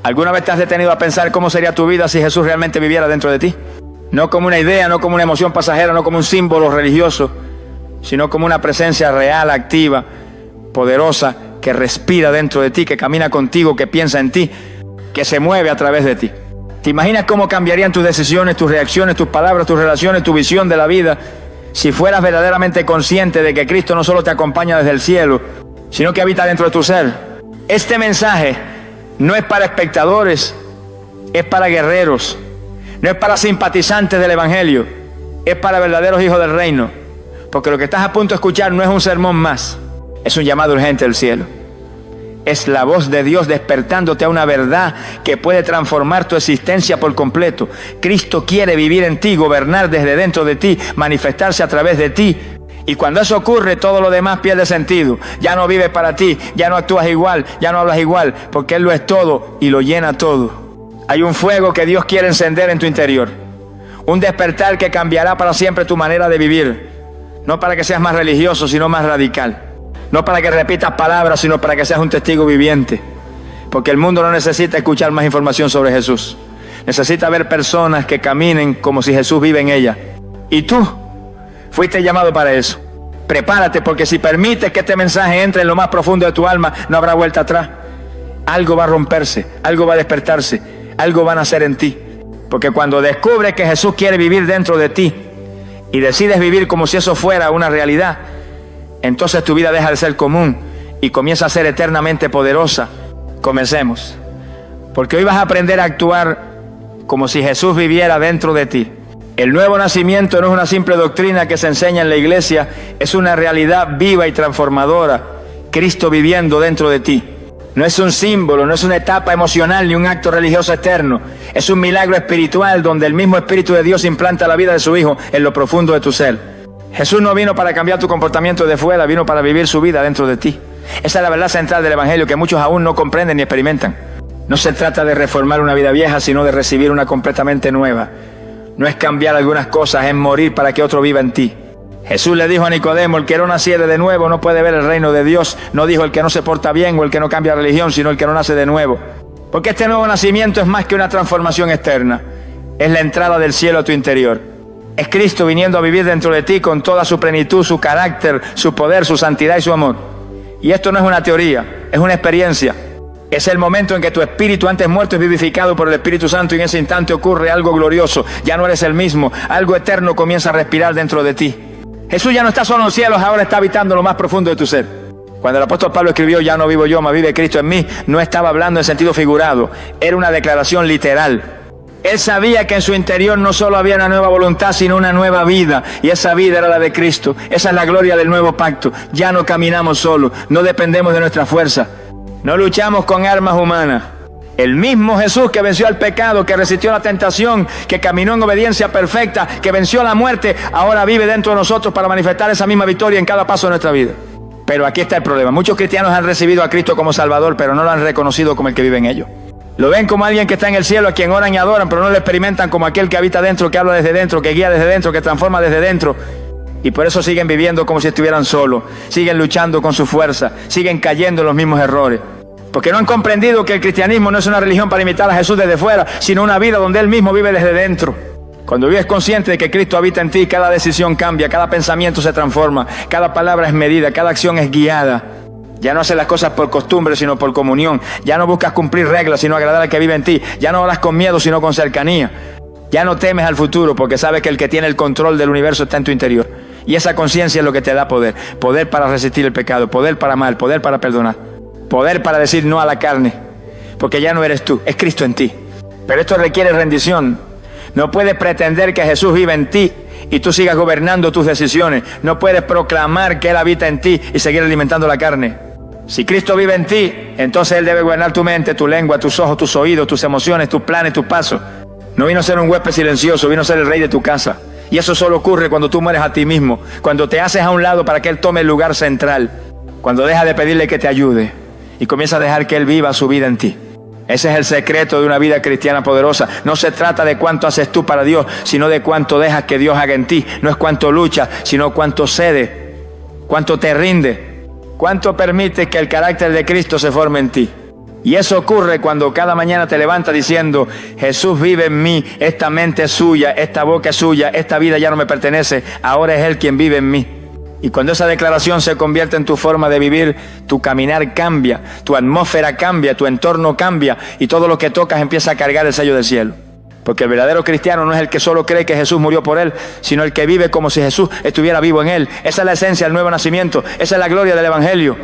¿Alguna vez te has detenido a pensar cómo sería tu vida si Jesús realmente viviera dentro de ti? No como una idea, no como una emoción pasajera, no como un símbolo religioso, sino como una presencia real, activa, poderosa, que respira dentro de ti, que camina contigo, que piensa en ti, que se mueve a través de ti. ¿Te imaginas cómo cambiarían tus decisiones, tus reacciones, tus palabras, tus relaciones, tu visión de la vida, si fueras verdaderamente consciente de que Cristo no solo te acompaña desde el cielo, sino que habita dentro de tu ser? Este mensaje no es para espectadores, es para guerreros. No es para simpatizantes del Evangelio, es para verdaderos hijos del reino. Porque lo que estás a punto de escuchar no es un sermón más, es un llamado urgente del cielo. Es la voz de Dios despertándote a una verdad que puede transformar tu existencia por completo. Cristo quiere vivir en ti, gobernar desde dentro de ti, manifestarse a través de ti. Y cuando eso ocurre, todo lo demás pierde sentido. Ya no vive para ti, ya no actúas igual, ya no hablas igual, porque Él lo es todo y lo llena todo. Hay un fuego que Dios quiere encender en tu interior. Un despertar que cambiará para siempre tu manera de vivir. No para que seas más religioso, sino más radical. No para que repitas palabras, sino para que seas un testigo viviente. Porque el mundo no necesita escuchar más información sobre Jesús. Necesita ver personas que caminen como si Jesús vive en ellas. Y tú fuiste llamado para eso. Prepárate, porque si permites que este mensaje entre en lo más profundo de tu alma, no habrá vuelta atrás. Algo va a romperse, algo va a despertarse, algo va a nacer en ti. Porque cuando descubres que Jesús quiere vivir dentro de ti y decides vivir como si eso fuera una realidad, entonces tu vida deja de ser común y comienza a ser eternamente poderosa. Comencemos. Porque hoy vas a aprender a actuar como si Jesús viviera dentro de ti. El nuevo nacimiento no es una simple doctrina que se enseña en la iglesia, es una realidad viva y transformadora. Cristo viviendo dentro de ti. No es un símbolo, no es una etapa emocional ni un acto religioso externo. Es un milagro espiritual donde el mismo Espíritu de Dios implanta la vida de su Hijo en lo profundo de tu ser. Jesús no vino para cambiar tu comportamiento de fuera, vino para vivir su vida dentro de ti. Esa es la verdad central del Evangelio que muchos aún no comprenden ni experimentan. No se trata de reformar una vida vieja, sino de recibir una completamente nueva. No es cambiar algunas cosas, es morir para que otro viva en ti. Jesús le dijo a Nicodemo, el que no naciere de nuevo no puede ver el reino de Dios. No dijo el que no se porta bien o el que no cambia religión, sino el que no nace de nuevo. Porque este nuevo nacimiento es más que una transformación externa. Es la entrada del cielo a tu interior. Es Cristo viniendo a vivir dentro de ti con toda su plenitud, su carácter, su poder, su santidad y su amor. Y esto no es una teoría, es una experiencia. Es el momento en que tu espíritu antes muerto es vivificado por el Espíritu Santo y en ese instante ocurre algo glorioso. Ya no eres el mismo, algo eterno comienza a respirar dentro de ti. Jesús ya no está solo en los cielos, ahora está habitando lo más profundo de tu ser. Cuando el apóstol Pablo escribió, ya no vivo yo, mas vive Cristo en mí, no estaba hablando en sentido figurado, era una declaración literal. Él sabía que en su interior no solo había una nueva voluntad, sino una nueva vida, y esa vida era la de Cristo. Esa es la gloria del nuevo pacto. Ya no caminamos solos, no dependemos de nuestra fuerza, no luchamos con armas humanas. El mismo Jesús que venció al pecado, que resistió la tentación, que caminó en obediencia perfecta, que venció la muerte, ahora vive dentro de nosotros para manifestar esa misma victoria en cada paso de nuestra vida. Pero aquí está el problema. Muchos cristianos han recibido a Cristo como Salvador, pero no lo han reconocido como el que vive en ellos. Lo ven como alguien que está en el cielo, a quien oran y adoran, pero no lo experimentan como aquel que habita dentro, que habla desde dentro, que guía desde dentro, que transforma desde dentro. Y por eso siguen viviendo como si estuvieran solos, siguen luchando con su fuerza, siguen cayendo en los mismos errores. Porque no han comprendido que el cristianismo no es una religión para imitar a Jesús desde fuera, sino una vida donde Él mismo vive desde dentro. Cuando vives consciente de que Cristo habita en ti, cada decisión cambia, cada pensamiento se transforma, cada palabra es medida, cada acción es guiada. Ya no haces las cosas por costumbre, sino por comunión. Ya no buscas cumplir reglas, sino agradar al que vive en ti. Ya no hablas con miedo, sino con cercanía. Ya no temes al futuro, porque sabes que el que tiene el control del universo está en tu interior. Y esa conciencia es lo que te da poder. Poder para resistir el pecado, poder para amar, poder para perdonar. Poder para decir no a la carne, porque ya no eres tú, es Cristo en ti. Pero esto requiere rendición. No puedes pretender que Jesús vive en ti y tú sigas gobernando tus decisiones. No puedes proclamar que Él habita en ti y seguir alimentando la carne. Si Cristo vive en ti, entonces Él debe gobernar tu mente, tu lengua, tus ojos, tus oídos, tus emociones, tus planes, tus pasos. No vino a ser un huésped silencioso, vino a ser el rey de tu casa. Y eso solo ocurre cuando tú mueres a ti mismo, cuando te haces a un lado para que Él tome el lugar central, cuando dejas de pedirle que te ayude y comienza a dejar que Él viva su vida en ti. Ese es el secreto de una vida cristiana poderosa. No se trata de cuánto haces tú para Dios, sino de cuánto dejas que Dios haga en ti. No es cuánto luchas, sino cuánto cedes, cuánto te rinde, cuánto permites que el carácter de Cristo se forme en ti. Y eso ocurre cuando cada mañana te levantas diciendo: Jesús vive en mí, esta mente es suya, esta boca es suya, esta vida ya no me pertenece, ahora es Él quien vive en mí. Y cuando esa declaración se convierte en tu forma de vivir, tu caminar cambia, tu atmósfera cambia, tu entorno cambia, y todo lo que tocas empieza a cargar el sello del cielo. Porque el verdadero cristiano no es el que solo cree que Jesús murió por él, sino el que vive como si Jesús estuviera vivo en él. Esa es la esencia del nuevo nacimiento, esa es la gloria del evangelio.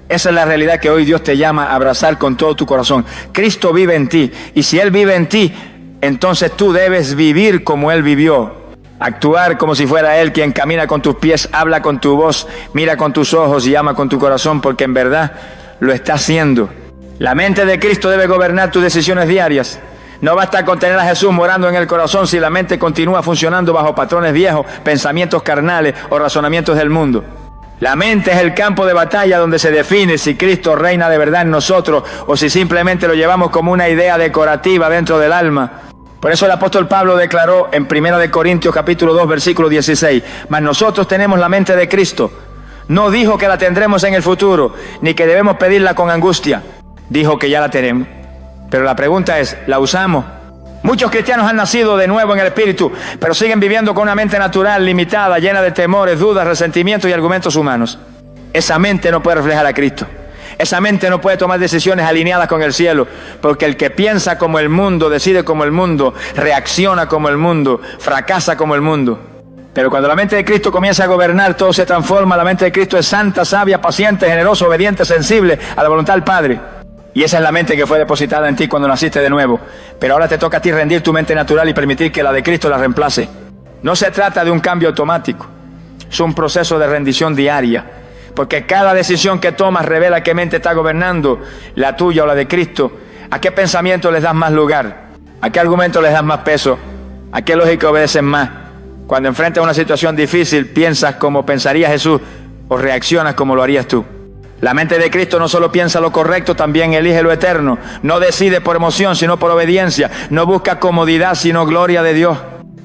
Esa es la realidad que hoy Dios te llama a abrazar con todo tu corazón. Cristo vive en ti, y si Él vive en ti, entonces tú debes vivir como Él vivió. Actuar como si fuera Él quien camina con tus pies, habla con tu voz, mira con tus ojos y ama con tu corazón, porque en verdad lo está haciendo. La mente de Cristo debe gobernar tus decisiones diarias. No basta con tener a Jesús morando en el corazón si la mente continúa funcionando bajo patrones viejos, pensamientos carnales o razonamientos del mundo. La mente es el campo de batalla donde se define si Cristo reina de verdad en nosotros o si simplemente lo llevamos como una idea decorativa dentro del alma. Por eso el apóstol Pablo declaró en 1 Corintios capítulo 2 versículo 16: mas nosotros tenemos la mente de Cristo. No dijo que la tendremos en el futuro, ni que debemos pedirla con angustia. Dijo que ya la tenemos. Pero la pregunta es, ¿la usamos? Muchos cristianos han nacido de nuevo en el Espíritu, pero siguen viviendo con una mente natural, limitada, llena de temores, dudas, resentimientos y argumentos humanos. Esa mente no puede reflejar a Cristo. Esa mente no puede tomar decisiones alineadas con el cielo, porque el que piensa como el mundo, decide como el mundo, reacciona como el mundo, fracasa como el mundo. Pero cuando la mente de Cristo comienza a gobernar, todo se transforma. La mente de Cristo es santa, sabia, paciente, generosa, obediente, sensible a la voluntad del Padre. Y esa es la mente que fue depositada en ti cuando naciste de nuevo. Pero ahora te toca a ti rendir tu mente natural y permitir que la de Cristo la reemplace. No se trata de un cambio automático. Es un proceso de rendición diaria. Porque cada decisión que tomas revela qué mente está gobernando, la tuya o la de Cristo. ¿A qué pensamiento les das más lugar? ¿A qué argumento les das más peso? ¿A qué lógica obedecen más? Cuando enfrentas una situación difícil, ¿piensas como pensaría Jesús o reaccionas como lo harías tú? La mente de Cristo no solo piensa lo correcto, también elige lo eterno. No decide por emoción, sino por obediencia. No busca comodidad, sino gloria de Dios.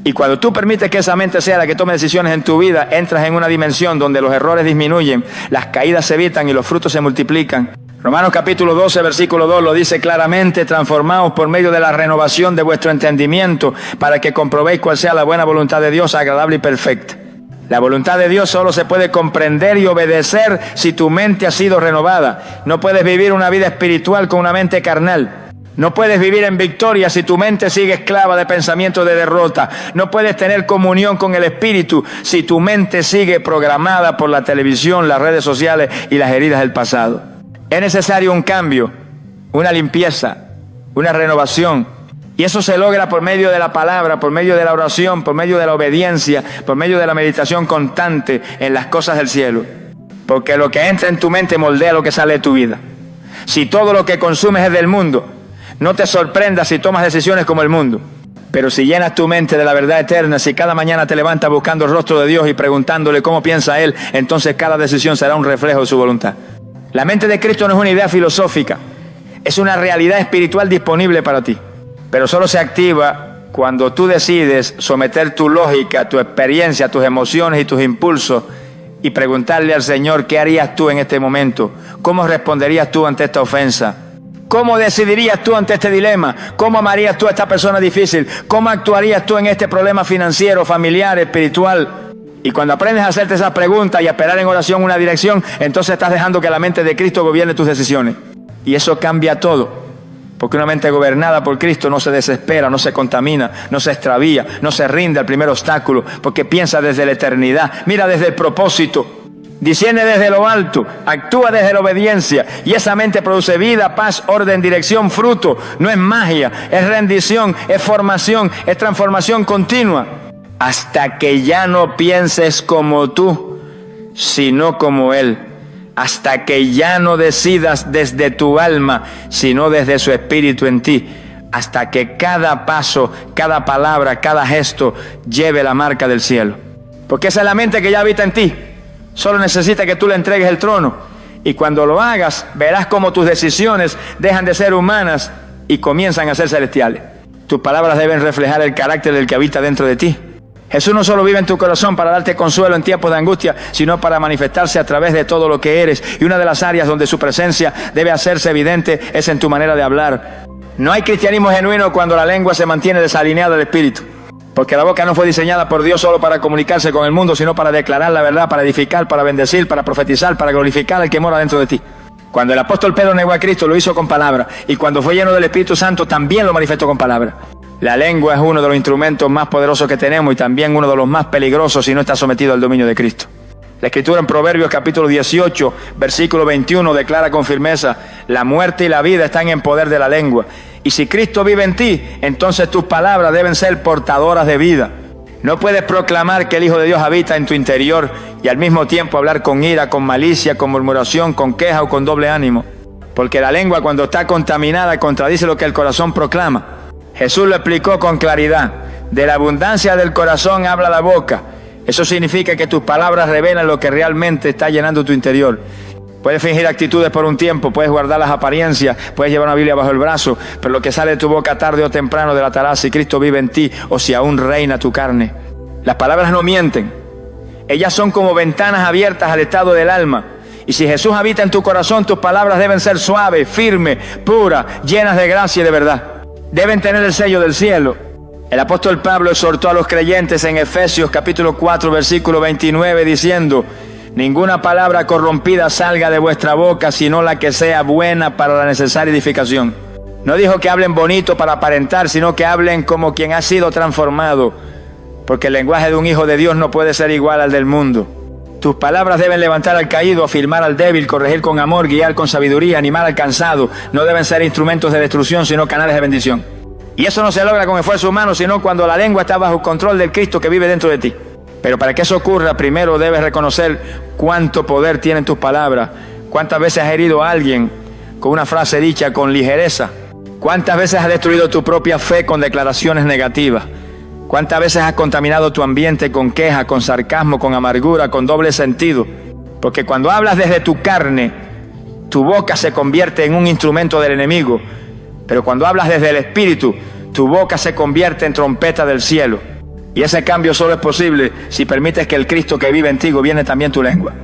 Y cuando tú permites que esa mente sea la que tome decisiones en tu vida, entras en una dimensión donde los errores disminuyen, las caídas se evitan y los frutos se multiplican. Romanos capítulo 12, versículo 2 lo dice claramente: transformaos por medio de la renovación de vuestro entendimiento, para que comprobéis cuál sea la buena voluntad de Dios, agradable y perfecta. La voluntad de Dios solo se puede comprender y obedecer si tu mente ha sido renovada. No puedes vivir una vida espiritual con una mente carnal. No puedes vivir en victoria si tu mente sigue esclava de pensamientos de derrota. No puedes tener comunión con el Espíritu si tu mente sigue programada por la televisión, las redes sociales y las heridas del pasado. Es necesario un cambio, una limpieza, una renovación. Y eso se logra por medio de la palabra, por medio de la oración, por medio de la obediencia, por medio de la meditación constante en las cosas del cielo. Porque lo que entra en tu mente moldea lo que sale de tu vida. Si todo lo que consumes es del mundo, no te sorprendas si tomas decisiones como el mundo. Pero si llenas tu mente de la verdad eterna, si cada mañana te levantas buscando el rostro de Dios y preguntándole cómo piensa Él, entonces cada decisión será un reflejo de su voluntad. La mente de Cristo no es una idea filosófica, es una realidad espiritual disponible para ti. Pero solo se activa cuando tú decides someter tu lógica, tu experiencia, tus emociones y tus impulsos y preguntarle al Señor: ¿qué harías tú en este momento? ¿Cómo responderías tú ante esta ofensa? ¿Cómo decidirías tú ante este dilema? ¿Cómo amarías tú a esta persona difícil? ¿Cómo actuarías tú en este problema financiero, familiar, espiritual? Y cuando aprendes a hacerte esas preguntas y a esperar en oración una dirección, entonces estás dejando que la mente de Cristo gobierne tus decisiones. Y eso cambia todo. Porque una mente gobernada por Cristo no se desespera, no se contamina, no se extravía, no se rinde al primer obstáculo, porque piensa desde la eternidad, mira desde el propósito, discierne desde lo alto, actúa desde la obediencia, y esa mente produce vida, paz, orden, dirección, fruto. No es magia, es rendición, es formación, es transformación continua, hasta que ya no pienses como tú, sino como Él. Hasta que ya no decidas desde tu alma, sino desde su espíritu en ti. Hasta que cada paso, cada palabra, cada gesto lleve la marca del cielo. Porque esa es la mente que ya habita en ti. Solo necesita que tú le entregues el trono. Y cuando lo hagas, verás cómo tus decisiones dejan de ser humanas y comienzan a ser celestiales. Tus palabras deben reflejar el carácter del que habita dentro de ti. Jesús no solo vive en tu corazón para darte consuelo en tiempos de angustia, sino para manifestarse a través de todo lo que eres. Y una de las áreas donde su presencia debe hacerse evidente es en tu manera de hablar. No hay cristianismo genuino cuando la lengua se mantiene desalineada del espíritu. Porque la boca no fue diseñada por Dios solo para comunicarse con el mundo, sino para declarar la verdad, para edificar, para bendecir, para profetizar, para glorificar al que mora dentro de ti. Cuando el apóstol Pedro negó a Cristo, lo hizo con palabra. Y cuando fue lleno del Espíritu Santo, también lo manifestó con palabra. La lengua es uno de los instrumentos más poderosos que tenemos y también uno de los más peligrosos si no está sometido al dominio de Cristo. La Escritura en Proverbios capítulo 18, versículo 21 declara con firmeza: la muerte y la vida están en poder de la lengua. Y si Cristo vive en ti, entonces tus palabras deben ser portadoras de vida. No puedes proclamar que el Hijo de Dios habita en tu interior y al mismo tiempo hablar con ira, con malicia, con murmuración, con queja o con doble ánimo. Porque la lengua, cuando está contaminada, contradice lo que el corazón proclama. Jesús lo explicó con claridad: de la abundancia del corazón habla la boca. Eso significa que tus palabras revelan lo que realmente está llenando tu interior. Puedes fingir actitudes por un tiempo, puedes guardar las apariencias, puedes llevar una Biblia bajo el brazo, pero lo que sale de tu boca tarde o temprano delatará si Cristo vive en ti o si aún reina tu carne. Las palabras no mienten. Ellas son como ventanas abiertas al estado del alma. Y si Jesús habita en tu corazón, tus palabras deben ser suaves, firmes, puras, llenas de gracia y de verdad. Deben tener el sello del cielo. El apóstol Pablo exhortó a los creyentes en Efesios capítulo 4, versículo 29, diciendo: ninguna palabra corrompida salga de vuestra boca, sino la que sea buena para la necesaria edificación. No dijo que hablen bonito para aparentar, sino que hablen como quien ha sido transformado, porque el lenguaje de un hijo de Dios no puede ser igual al del mundo. Tus palabras deben levantar al caído, afirmar al débil, corregir con amor, guiar con sabiduría, animar al cansado. No deben ser instrumentos de destrucción, sino canales de bendición. Y eso no se logra con esfuerzo humano, sino cuando la lengua está bajo control del Cristo que vive dentro de ti. Pero para que eso ocurra, primero debes reconocer cuánto poder tienen tus palabras. Cuántas veces has herido a alguien con una frase dicha con ligereza. Cuántas veces has destruido tu propia fe con declaraciones negativas. Cuántas veces has contaminado tu ambiente con queja, con sarcasmo, con amargura, con doble sentido. Porque cuando hablas desde tu carne, tu boca se convierte en un instrumento del enemigo. Pero cuando hablas desde el Espíritu, tu boca se convierte en trompeta del cielo. Y ese cambio solo es posible si permites que el Cristo que vive en ti gobierne también tu lengua.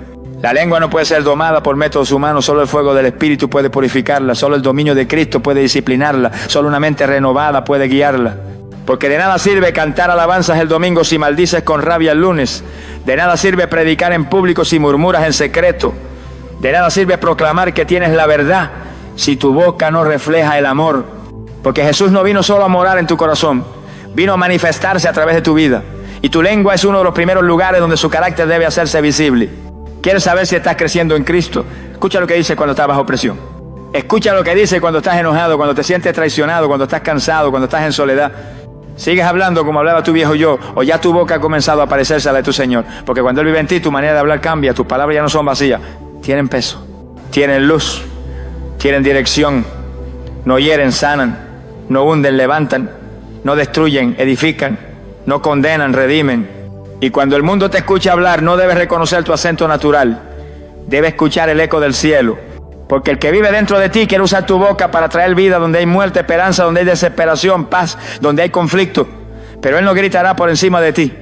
La lengua no puede ser domada por métodos humanos, solo el fuego del Espíritu puede purificarla, solo el dominio de Cristo puede disciplinarla, solo una mente renovada puede guiarla. Porque de nada sirve cantar alabanzas el domingo si maldices con rabia el lunes. De nada sirve predicar en público si murmuras en secreto. De nada sirve proclamar que tienes la verdad si tu boca no refleja el amor. Porque Jesús no vino solo a morar en tu corazón, vino a manifestarse a través de tu vida. Y tu lengua es uno de los primeros lugares donde su carácter debe hacerse visible. ¿Quieres saber si estás creciendo en Cristo? Escucha lo que dice cuando estás bajo presión. Escucha lo que dice cuando estás enojado, cuando te sientes traicionado, cuando estás cansado, cuando estás en soledad. ¿Sigues hablando como hablaba tu viejo yo, o ya tu boca ha comenzado a parecerse a la de tu Señor? Porque cuando Él vive en ti, tu manera de hablar cambia, tus palabras ya no son vacías, tienen peso, tienen luz, tienen dirección, no hieren, sanan, no hunden, levantan, no destruyen, edifican, no condenan, redimen. Y cuando el mundo te escucha hablar, no debes reconocer tu acento natural, debes escuchar el eco del cielo. Porque el que vive dentro de ti quiere usar tu boca para traer vida donde hay muerte, esperanza, donde hay desesperación, paz, donde hay conflicto. Pero Él no gritará por encima de ti.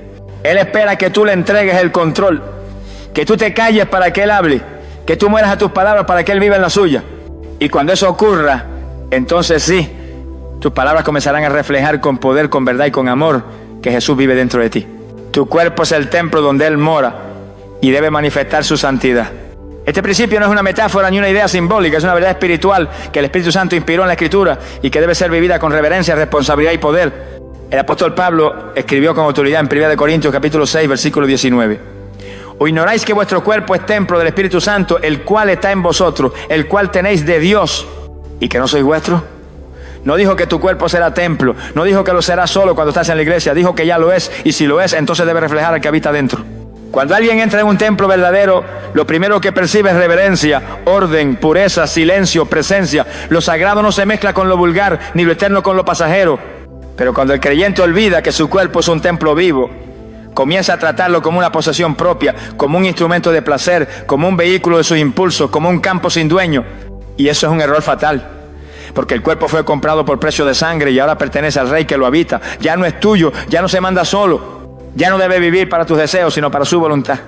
Él espera que tú le entregues el control, que tú te calles para que Él hable, que tú mueras a tus palabras para que Él viva en la suya. Y cuando eso ocurra, entonces sí, tus palabras comenzarán a reflejar con poder, con verdad y con amor que Jesús vive dentro de ti. Tu cuerpo es el templo donde Él mora y debe manifestar su santidad. Este principio no es una metáfora ni una idea simbólica, es una verdad espiritual que el Espíritu Santo inspiró en la Escritura y que debe ser vivida con reverencia, responsabilidad y poder. El apóstol Pablo escribió con autoridad en 1 Corintios capítulo 6, versículo 19. ¿O ignoráis que vuestro cuerpo es templo del Espíritu Santo, el cual está en vosotros, el cual tenéis de Dios, y que no sois vuestros? No dijo que tu cuerpo será templo, no dijo que lo será solo cuando estás en la iglesia, dijo que ya lo es, y si lo es, entonces debe reflejar al que habita dentro. Cuando alguien entra en un templo verdadero, lo primero que percibe es reverencia, orden, pureza, silencio, presencia. Lo sagrado no se mezcla con lo vulgar, ni lo eterno con lo pasajero. Pero cuando el creyente olvida que su cuerpo es un templo vivo, comienza a tratarlo como una posesión propia, como un instrumento de placer, como un vehículo de sus impulsos, como un campo sin dueño. Y eso es un error fatal. Porque el cuerpo fue comprado por precio de sangre y ahora pertenece al Rey que lo habita. Ya no es tuyo, ya no se manda solo. Ya no debes vivir para tus deseos, sino para su voluntad.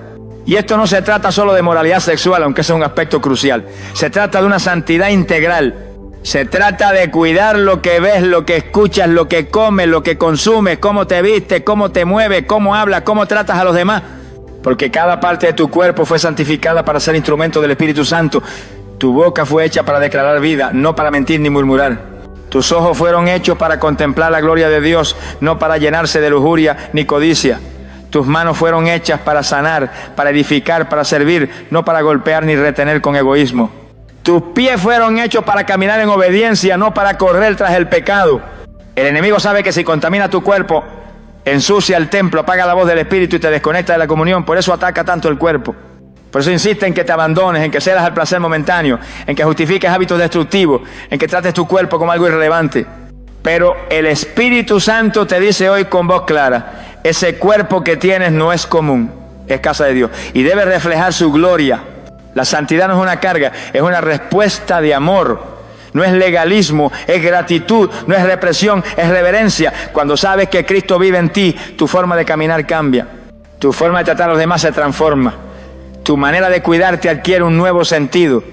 Y esto no se trata solo de moralidad sexual, aunque ese es un aspecto crucial. Se trata de una santidad integral. Se trata de cuidar lo que ves, lo que escuchas, lo que comes, lo que consumes, cómo te vistes, cómo te mueves, cómo hablas, cómo tratas a los demás. Porque cada parte de tu cuerpo fue santificada para ser instrumento del Espíritu Santo. Tu boca fue hecha para declarar vida, no para mentir ni murmurar. Tus ojos fueron hechos para contemplar la gloria de Dios, no para llenarse de lujuria ni codicia. Tus manos fueron hechas para sanar, para edificar, para servir, no para golpear ni retener con egoísmo. Tus pies fueron hechos para caminar en obediencia, no para correr tras el pecado. El enemigo sabe que si contamina tu cuerpo, ensucia el templo, apaga la voz del Espíritu y te desconecta de la comunión. Por eso ataca tanto el cuerpo. Por eso insiste en que te abandones, en que cedas al placer momentáneo, en que justifiques hábitos destructivos, en que trates tu cuerpo como algo irrelevante. Pero el Espíritu Santo te dice hoy con voz clara: ese cuerpo que tienes no es común, es casa de Dios y debe reflejar su gloria. La santidad no es una carga, es una respuesta de amor. No es legalismo, es gratitud, no es represión, es reverencia. Cuando sabes que Cristo vive en ti, tu forma de caminar cambia. Tu forma de tratar a los demás se transforma. Tu manera de cuidarte adquiere un nuevo sentido.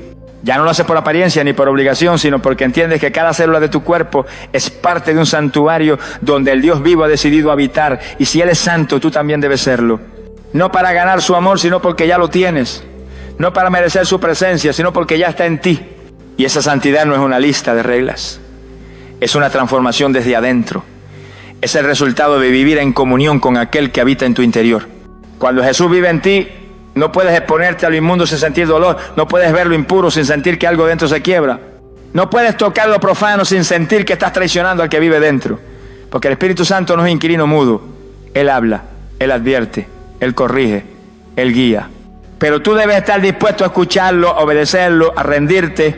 Ya no lo haces por apariencia ni por obligación, sino porque entiendes que cada célula de tu cuerpo es parte de un santuario donde el Dios vivo ha decidido habitar. Y si Él es santo, tú también debes serlo. No para ganar su amor, sino porque ya lo tienes. No para merecer su presencia, sino porque ya está en ti. Y esa santidad no es una lista de reglas. Es una transformación desde adentro. Es el resultado de vivir en comunión con aquel que habita en tu interior. Cuando Jesús vive en ti, no puedes exponerte a lo inmundo sin sentir dolor. No puedes ver lo impuro sin sentir que algo dentro se quiebra. No puedes tocar lo profano sin sentir que estás traicionando al que vive dentro. Porque el Espíritu Santo no es inquilino mudo. Él habla, Él advierte, Él corrige, Él guía. Pero tú debes estar dispuesto a escucharlo, a obedecerlo, a rendirte,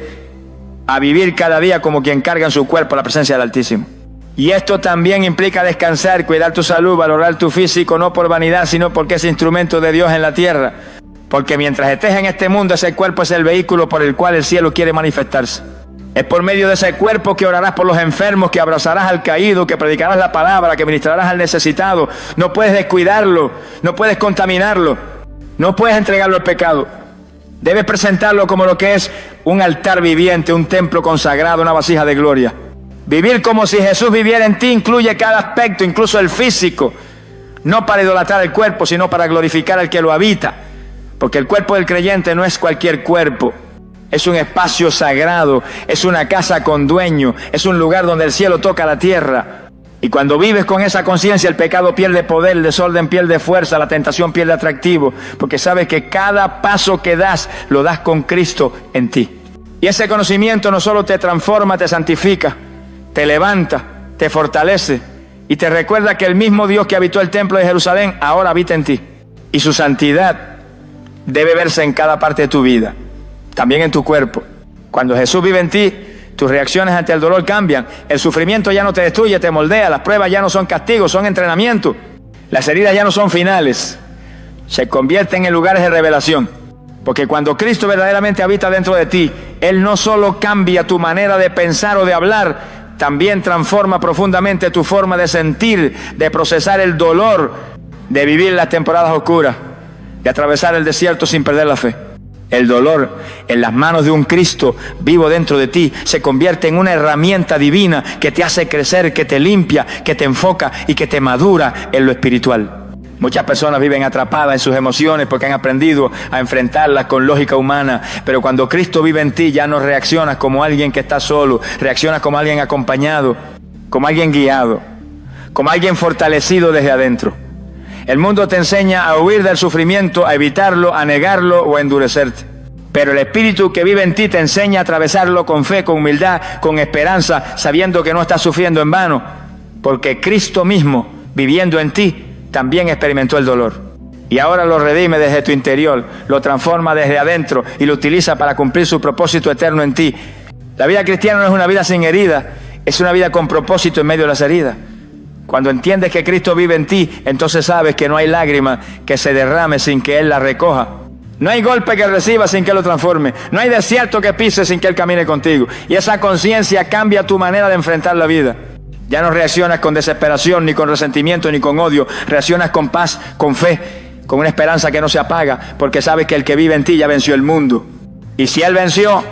a vivir cada día como quien carga en su cuerpo la presencia del Altísimo. Y esto también implica descansar, cuidar tu salud, valorar tu físico, no por vanidad, sino porque es instrumento de Dios en la tierra. Porque mientras estés en este mundo, ese cuerpo es el vehículo por el cual el cielo quiere manifestarse. Es por medio de ese cuerpo que orarás por los enfermos, que abrazarás al caído, que predicarás la palabra, que ministrarás al necesitado. No puedes descuidarlo, no puedes contaminarlo, no puedes entregarlo al pecado. Debes presentarlo como lo que es un altar viviente, un templo consagrado, una vasija de gloria. Vivir como si Jesús viviera en ti incluye cada aspecto, incluso el físico. No para idolatrar el cuerpo, sino para glorificar al que lo habita. Porque el cuerpo del creyente no es cualquier cuerpo. Es un espacio sagrado, es una casa con dueño, es un lugar donde el cielo toca la tierra. Y cuando vives con esa conciencia, el pecado pierde poder, el desorden pierde fuerza, la tentación pierde atractivo, porque sabes que cada paso que das, lo das con Cristo en ti. Y ese conocimiento no solo te transforma, te santifica, te levanta, te fortalece y te recuerda que el mismo Dios que habitó el templo de Jerusalén ahora habita en ti. Y su santidad debe verse en cada parte de tu vida, también en tu cuerpo. Cuando Jesús vive en ti, tus reacciones ante el dolor cambian. El sufrimiento ya no te destruye, te moldea. Las pruebas ya no son castigos, son entrenamiento. Las heridas ya no son finales, se convierten en lugares de revelación. Porque cuando Cristo verdaderamente habita dentro de ti, Él no solo cambia tu manera de pensar o de hablar, también transforma profundamente tu forma de sentir, de procesar el dolor, de vivir las temporadas oscuras, de atravesar el desierto sin perder la fe. El dolor en las manos de un Cristo vivo dentro de ti se convierte en una herramienta divina que te hace crecer, que te limpia, que te enfoca y que te madura en lo espiritual. Muchas personas viven atrapadas en sus emociones porque han aprendido a enfrentarlas con lógica humana. Pero cuando Cristo vive en ti, ya no reaccionas como alguien que está solo, reaccionas como alguien acompañado, como alguien guiado, como alguien fortalecido desde adentro. El mundo te enseña a huir del sufrimiento, a evitarlo, a negarlo o a endurecerte. Pero el Espíritu que vive en ti te enseña a atravesarlo con fe, con humildad, con esperanza, sabiendo que no estás sufriendo en vano, porque Cristo mismo, viviendo en ti, también experimentó el dolor. Y ahora lo redime desde tu interior, lo transforma desde adentro y lo utiliza para cumplir su propósito eterno en ti. La vida cristiana no es una vida sin heridas, es una vida con propósito en medio de las heridas. Cuando entiendes que Cristo vive en ti, entonces sabes que no hay lágrima que se derrame sin que Él la recoja. No hay golpe que recibas sin que Él lo transforme. No hay desierto que pises sin que Él camine contigo. Y esa conciencia cambia tu manera de enfrentar la vida. Ya no reaccionas con desesperación, ni con resentimiento, ni con odio. Reaccionas con paz, con fe, con una esperanza que no se apaga, porque sabes que el que vive en ti ya venció el mundo. Y si Él venció,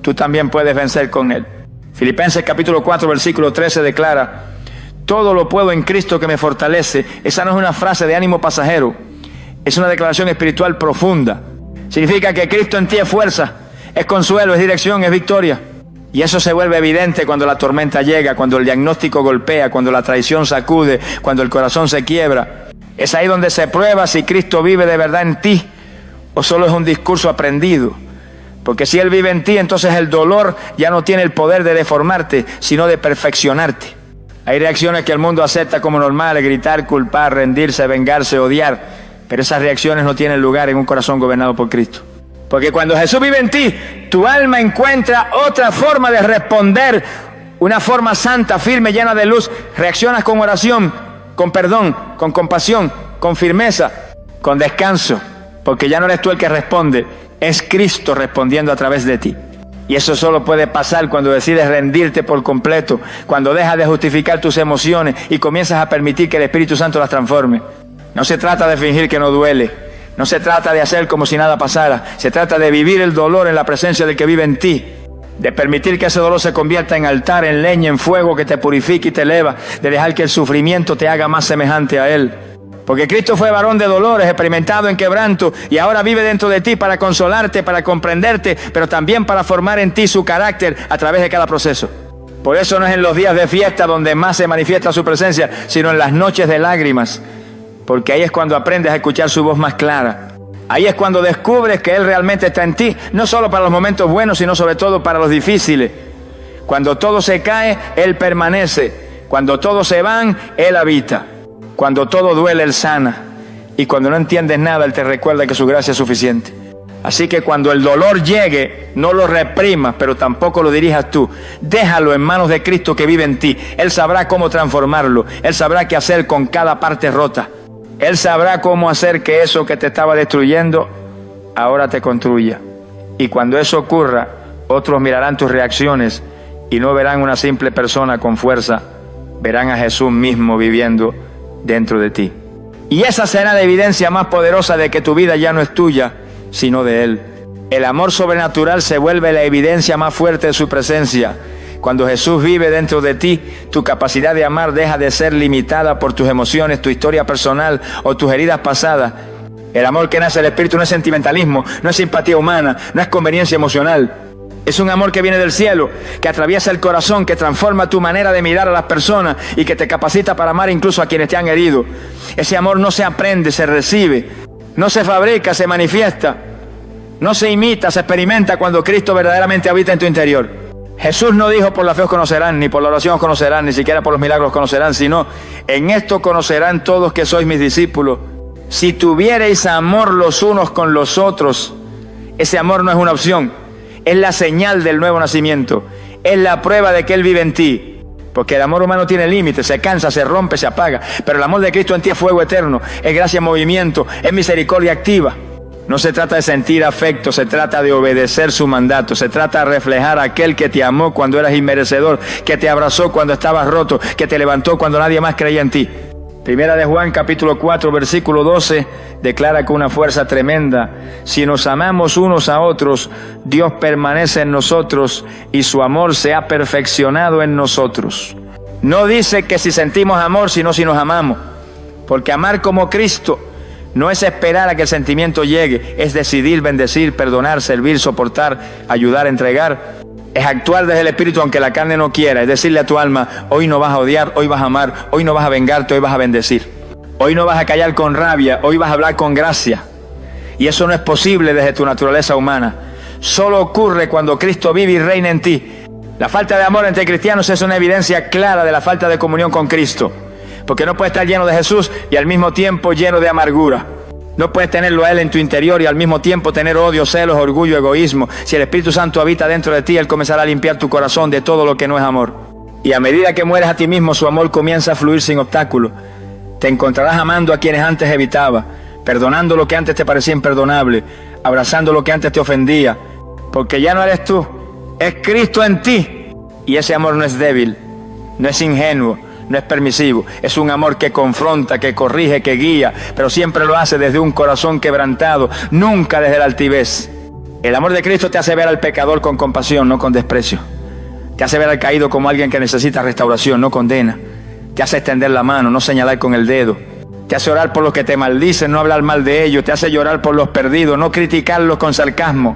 tú también puedes vencer con Él. Filipenses capítulo 4, versículo 13 declara: todo lo puedo en Cristo que me fortalece. Esa no es una frase de ánimo pasajero, es una declaración espiritual profunda. Significa que Cristo en ti es fuerza, es consuelo, es dirección, es victoria. Y eso se vuelve evidente cuando la tormenta llega, cuando el diagnóstico golpea, cuando la traición sacude, cuando el corazón se quiebra. Es ahí donde se prueba si Cristo vive de verdad en ti o solo es un discurso aprendido. Porque si Él vive en ti, entonces el dolor ya no tiene el poder de deformarte, sino de perfeccionarte. Hay reacciones que el mundo acepta como normales: gritar, culpar, rendirse, vengarse, odiar. Pero esas reacciones no tienen lugar en un corazón gobernado por Cristo. Porque cuando Jesús vive en ti, tu alma encuentra otra forma de responder, una forma santa, firme, llena de luz. Reaccionas con oración, con perdón, con compasión, con firmeza, con descanso. Porque ya no eres tú el que responde, es Cristo respondiendo a través de ti. Y eso solo puede pasar cuando decides rendirte por completo, cuando dejas de justificar tus emociones y comienzas a permitir que el Espíritu Santo las transforme. No se trata de fingir que no duele. No se trata de hacer como si nada pasara. Se trata de vivir el dolor en la presencia del que vive en ti. De permitir que ese dolor se convierta en altar, en leña, en fuego que te purifique y te eleva. De dejar que el sufrimiento te haga más semejante a Él. Porque Cristo fue varón de dolores, experimentado en quebranto, y ahora vive dentro de ti para consolarte, para comprenderte, pero también para formar en ti su carácter a través de cada proceso. Por eso no es en los días de fiesta donde más se manifiesta su presencia, sino en las noches de lágrimas. Porque ahí es cuando aprendes a escuchar su voz más clara. Ahí es cuando descubres que Él realmente está en ti, no solo para los momentos buenos, sino sobre todo para los difíciles. Cuando todo se cae, Él permanece. Cuando todos se van, Él habita. Cuando todo duele, Él sana. Y cuando no entiendes nada, Él te recuerda que su gracia es suficiente. Así que cuando el dolor llegue, no lo reprimas, pero tampoco lo dirijas tú. Déjalo en manos de Cristo que vive en ti. Él sabrá cómo transformarlo. Él sabrá qué hacer con cada parte rota. Él sabrá cómo hacer que eso que te estaba destruyendo ahora te construya. Y cuando eso ocurra, otros mirarán tus reacciones y no verán una simple persona con fuerza, verán a Jesús mismo viviendo dentro de ti. Y esa será la evidencia más poderosa de que tu vida ya no es tuya, sino de Él. El amor sobrenatural se vuelve la evidencia más fuerte de su presencia. Cuando Jesús vive dentro de ti, tu capacidad de amar deja de ser limitada por tus emociones, tu historia personal o tus heridas pasadas. El amor que nace del Espíritu no es sentimentalismo, no es simpatía humana, no es conveniencia emocional. Es un amor que viene del cielo, que atraviesa el corazón, que transforma tu manera de mirar a las personas y que te capacita para amar incluso a quienes te han herido. Ese amor no se aprende, se recibe, no se fabrica, se manifiesta, no se imita, se experimenta cuando Cristo verdaderamente habita en tu interior. Jesús no dijo: por la fe os conocerán, ni por la oración os conocerán, ni siquiera por los milagros os conocerán, sino: en esto conocerán todos que sois mis discípulos, si tuviereis amor los unos con los otros. Ese amor no es una opción, es la señal del nuevo nacimiento, es la prueba de que Él vive en ti. Porque el amor humano tiene límites, se cansa, se rompe, se apaga, pero el amor de Cristo en ti es fuego eterno, es gracia en movimiento, es misericordia activa. No se trata de sentir afecto, se trata de obedecer su mandato, se trata de reflejar a aquel que te amó cuando eras inmerecedor, que te abrazó cuando estabas roto, que te levantó cuando nadie más creía en ti. Primera de Juan capítulo 4 versículo 12 declara con una fuerza tremenda: si nos amamos unos a otros, Dios permanece en nosotros y su amor se ha perfeccionado en nosotros. No dice que si sentimos amor, sino si nos amamos, porque amar como Cristo no es esperar a que el sentimiento llegue, es decidir, bendecir, perdonar, servir, soportar, ayudar, entregar. Es actuar desde el Espíritu aunque la carne no quiera, es decirle a tu alma: hoy no vas a odiar, hoy vas a amar, hoy no vas a vengarte, hoy vas a bendecir. Hoy no vas a callar con rabia, hoy vas a hablar con gracia. Y eso no es posible desde tu naturaleza humana. Solo ocurre cuando Cristo vive y reina en ti. La falta de amor entre cristianos es una evidencia clara de la falta de comunión con Cristo. Porque no puedes estar lleno de Jesús y al mismo tiempo lleno de amargura. No puedes tenerlo a Él en tu interior y al mismo tiempo tener odio, celos, orgullo, egoísmo. Si el Espíritu Santo habita dentro de ti, Él comenzará a limpiar tu corazón de todo lo que no es amor. Y a medida que mueres a ti mismo, su amor comienza a fluir sin obstáculos. Te encontrarás amando a quienes antes evitabas, perdonando lo que antes te parecía imperdonable, abrazando lo que antes te ofendía. Porque ya no eres tú, es Cristo en ti. Y ese amor no es débil, no es ingenuo, no es permisivo. Es un amor que confronta, que corrige, que guía, pero siempre lo hace desde un corazón quebrantado, nunca desde la altivez. El amor de Cristo te hace ver al pecador con compasión, no con desprecio. Te hace ver al caído como alguien que necesita restauración, no condena. Te hace extender la mano, no señalar con el dedo. Te hace orar por los que te maldicen, no hablar mal de ellos. Te hace llorar por los perdidos, no criticarlos con sarcasmo.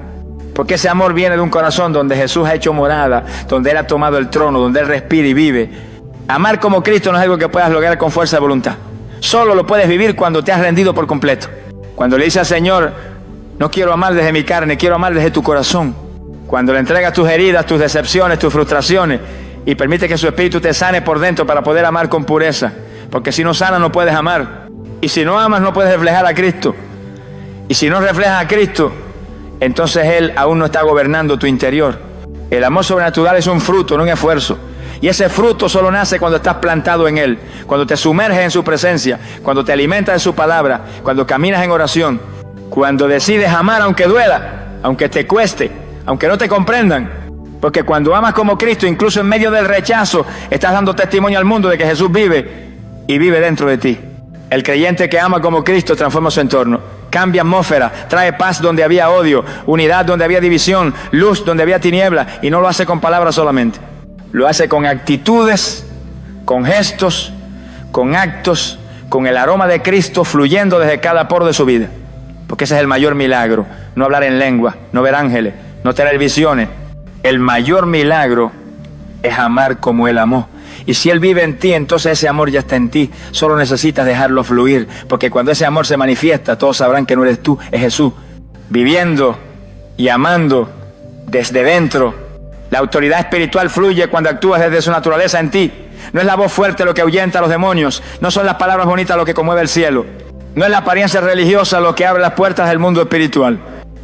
Porque ese amor viene de un corazón donde Jesús ha hecho morada, donde Él ha tomado el trono, donde Él respira y vive. Amar como Cristo no es algo que puedas lograr con fuerza de voluntad. Solo lo puedes vivir cuando te has rendido por completo. Cuando le dices al Señor, no quiero amar desde mi carne, quiero amar desde tu corazón. Cuando le entregas tus heridas, tus decepciones, tus frustraciones y permite que su espíritu te sane por dentro para poder amar con pureza. Porque si no sanas no puedes amar. Y si no amas no puedes reflejar a Cristo. Y si no reflejas a Cristo, entonces Él aún no está gobernando tu interior. El amor sobrenatural es un fruto, no un esfuerzo. Y ese fruto solo nace cuando estás plantado en Él, cuando te sumerges en su presencia, cuando te alimentas de su palabra, cuando caminas en oración, cuando decides amar aunque duela, aunque te cueste, aunque no te comprendan. Porque cuando amas como Cristo, incluso en medio del rechazo, estás dando testimonio al mundo de que Jesús vive y vive dentro de ti. El creyente que ama como Cristo transforma su entorno, cambia atmósfera, trae paz donde había odio, unidad donde había división, luz donde había tiniebla, y no lo hace con palabras solamente. Lo hace con actitudes, con gestos, con actos, con el aroma de Cristo fluyendo desde cada poro de su vida. Porque ese es el mayor milagro, no hablar en lengua, no ver ángeles, no tener visiones. El mayor milagro es amar como Él amó. Y si Él vive en ti, entonces ese amor ya está en ti. Solo necesitas dejarlo fluir, porque cuando ese amor se manifiesta, todos sabrán que no eres tú, es Jesús, viviendo y amando desde dentro. La autoridad espiritual fluye cuando actúas desde su naturaleza en ti. No es la voz fuerte lo que ahuyenta a los demonios, no son las palabras bonitas lo que conmueve el cielo, no es la apariencia religiosa lo que abre las puertas del mundo espiritual.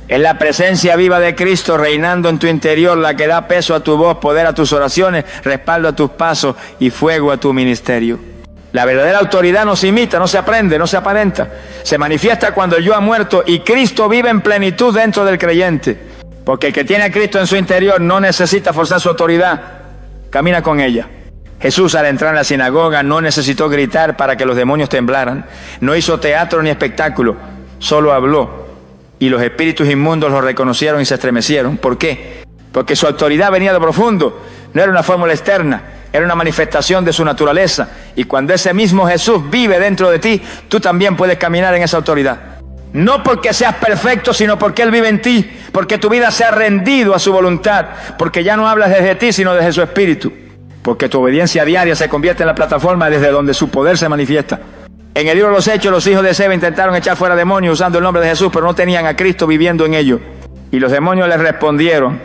Es la presencia viva de Cristo reinando en tu interior la que da peso a tu voz, poder a tus oraciones, respaldo a tus pasos y fuego a tu ministerio. La verdadera autoridad no se imita, no se aprende, no se aparenta. Se manifiesta cuando el yo ha muerto y Cristo vive en plenitud dentro del creyente. Porque el que tiene a Cristo en su interior no necesita forzar su autoridad, camina con ella. Jesús al entrar en la sinagoga no necesitó gritar para que los demonios temblaran. No hizo teatro ni espectáculo, solo habló. Y los espíritus inmundos lo reconocieron y se estremecieron. ¿Por qué? Porque su autoridad venía de profundo. No era una fórmula externa, era una manifestación de su naturaleza. Y cuando ese mismo Jesús vive dentro de ti, tú también puedes caminar en esa autoridad. No porque seas perfecto, sino porque Él vive en ti. Porque tu vida se ha rendido a su voluntad. Porque ya no hablas desde ti, sino desde su espíritu. Porque tu obediencia diaria se convierte en la plataforma desde donde su poder se manifiesta. En el libro de los Hechos, los hijos de Seba intentaron echar fuera demonios usando el nombre de Jesús, pero no tenían a Cristo viviendo en ellos. Y los demonios les respondieron: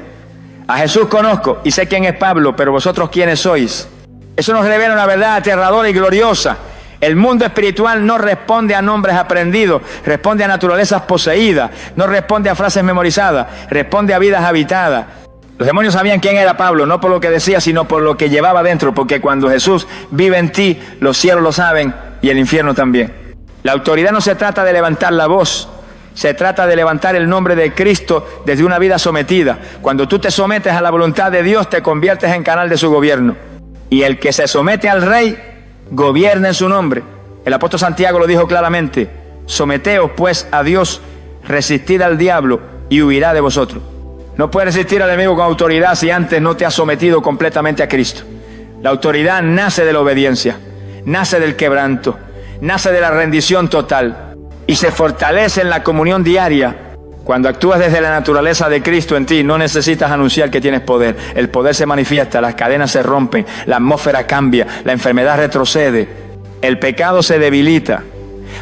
a Jesús conozco y sé quién es Pablo, pero vosotros quiénes sois. Eso nos revela una verdad aterradora y gloriosa. El mundo espiritual no responde a nombres aprendidos, responde a naturalezas poseídas, no responde a frases memorizadas, responde a vidas habitadas. Los demonios sabían quién era Pablo, no por lo que decía, sino por lo que llevaba dentro, porque cuando Jesús vive en ti, los cielos lo saben y el infierno también. La autoridad no se trata de levantar la voz, se trata de levantar el nombre de Cristo desde una vida sometida. Cuando tú te sometes a la voluntad de Dios, te conviertes en canal de su gobierno. Y el que se somete al Rey, gobierna en su nombre. El apóstol Santiago lo dijo claramente: someteos pues a Dios, resistid al diablo y huirá de vosotros. No puedes resistir al enemigo con autoridad si antes no te has sometido completamente a Cristo. La autoridad nace de la obediencia, nace del quebranto, nace de la rendición total y se fortalece en la comunión diaria. Cuando actúas desde la naturaleza de Cristo en ti, no necesitas anunciar que tienes poder. El poder se manifiesta, las cadenas se rompen, la atmósfera cambia, la enfermedad retrocede, el pecado se debilita.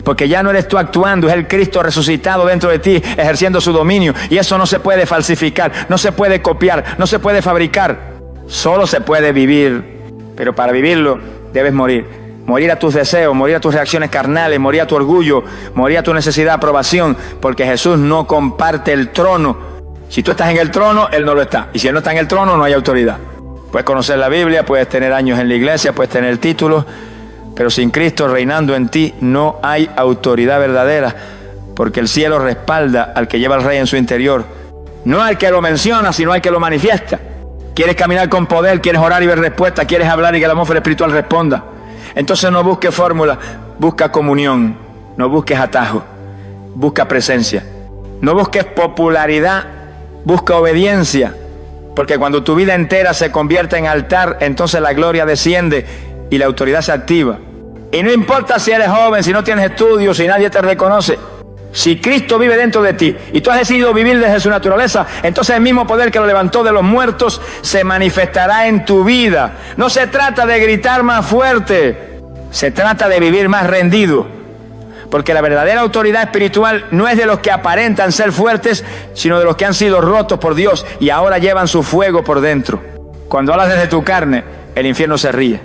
Porque ya no eres tú actuando, es el Cristo resucitado dentro de ti, ejerciendo su dominio. Y eso no se puede falsificar, no se puede copiar, no se puede fabricar. Solo se puede vivir. Pero para vivirlo debes morir. Morir a tus deseos, morir a tus reacciones carnales, morir a tu orgullo, morir a tu necesidad de aprobación. Porque Jesús no comparte el trono. Si tú estás en el trono, Él no lo está. Y si Él no está en el trono, no hay autoridad. Puedes conocer la Biblia, puedes tener años en la iglesia, puedes tener títulos, pero sin Cristo reinando en ti no hay autoridad verdadera, porque el cielo respalda al que lleva al Rey en su interior, no al que lo menciona, sino al que lo manifiesta. Quieres caminar con poder, quieres orar y ver respuesta, quieres hablar y que la atmósfera espiritual responda. Entonces no busques fórmula, busca comunión, no busques atajo, busca presencia. No busques popularidad, busca obediencia. Porque cuando tu vida entera se convierte en altar, entonces la gloria desciende y la autoridad se activa. Y no importa si eres joven, si no tienes estudios, si nadie te reconoce. Si Cristo vive dentro de ti y tú has decidido vivir desde su naturaleza, entonces el mismo poder que lo levantó de los muertos se manifestará en tu vida. No se trata de gritar más fuerte, se trata de vivir más rendido. Porque la verdadera autoridad espiritual no es de los que aparentan ser fuertes, sino de los que han sido rotos por Dios y ahora llevan su fuego por dentro. Cuando hablas desde tu carne, el infierno se ríe.